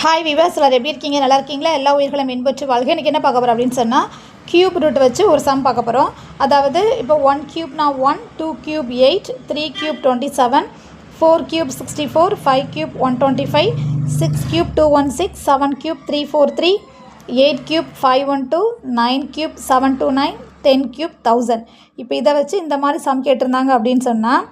Hi விவாஸ், எல்லாரும் எப்படி இருக்கீங்க? நல்லா இருக்கீங்களா? எல்லா உயிர்களும் இன்பற்று வாழ்க. இன்றைக்கி என்ன பார்க்க போகிறோம் அப்படின்னு சொன்னால், கியூப் ரூட் வச்சு ஒரு சம் பார்க்க போகிறோம். அதாவது இப்போ 1 கியூப்னா 1, 2 cube 8, 3 cube 27, 4 cube 64, 5 cube 125, 6 cube 216, 7 cube 343, 8 cube 512, 9 cube 729, 10 cube 1000. இப்போ இதை வச்சு இந்த மாதிரி சம் கேட்டிருந்தாங்க அப்படின்னு சொன்னால்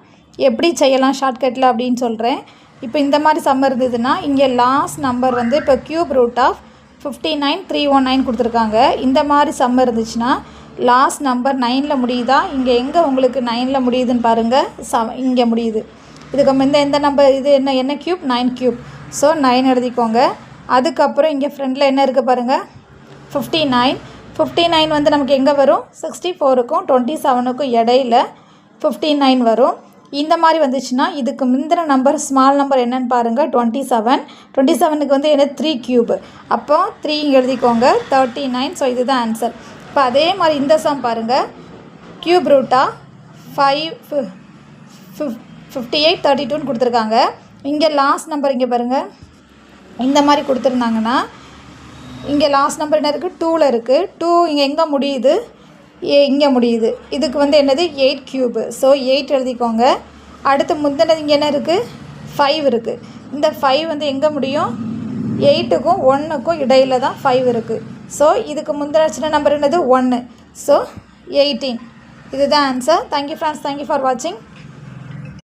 எப்படி செய்யலாம் ஷார்ட்கட்டில் அப்படின்னு சொல்கிறேன். இப்போ இந்த மாதிரி சம் இருந்ததுன்னா இங்கே லாஸ்ட் நம்பர் வந்து இப்போ கியூப் ரூட் ஆஃப் 59319 கொடுத்துருக்காங்க. இந்த மாதிரி சம் இருந்துச்சுன்னா லாஸ்ட் நம்பர் 9ல் முடியுதா, இங்கே எங்கே உங்களுக்கு 9ல் முடியுதுன்னு பாருங்கள். இங்கே முடியுது. இதுக்கு எந்த நம்பர் இது என்ன கியூப் 9 கியூப். ஸோ 9 எழுதிக்கோங்க. அதுக்கப்புறம் இங்கே ஃப்ரெண்டில் என்ன இருக்குது பாருங்கள், 59 வந்து நமக்கு எங்கே வரும், 64க்கும் 27க்கும் இடையில 59 வரும். இந்த மாதிரி வந்துச்சுன்னா இதுக்கு முந்தின நம்பர் ஸ்மால் நம்பர் என்னென்னு பாருங்கள், 27க்கு வந்து என்ன 3 கியூப். அப்போ 3 இங்கே எழுதிக்கோங்க, 39. ஸோ இதுதான் ஆன்சர். இப்போ அதே மாதிரி இந்த சம் பாருங்கள், கியூப் ரூட்டாக 58 32ன்னு கொடுத்துருக்காங்க. இங்கே லாஸ்ட் நம்பர் இங்கே பாருங்கள், இந்த மாதிரி கொடுத்துருந்தாங்கன்னா இங்கே லாஸ்ட் நம்பர் என்ன இருக்குது, 2ல் இருக்குது. 2 இங்கே எங்கே முடியுது, இங்கே முடியுது. இதுக்கு வந்து என்னது 8 கியூபு. ஸோ 8 எழுதிக்கோங்க. அடுத்து முந்தினது இங்கே என்ன இருக்குது, 5 இருக்குது. இந்த 5 வந்து எங்கே முடியும், 8க்கும் 1க்கும் இடையில தான் 5 இருக்குது. ஸோ இதுக்கு முந்தின சின்ன நம்பர் என்னது 1. ஸோ 18. இதுதான் answer. Thank you friends, thank you for வாட்சிங்.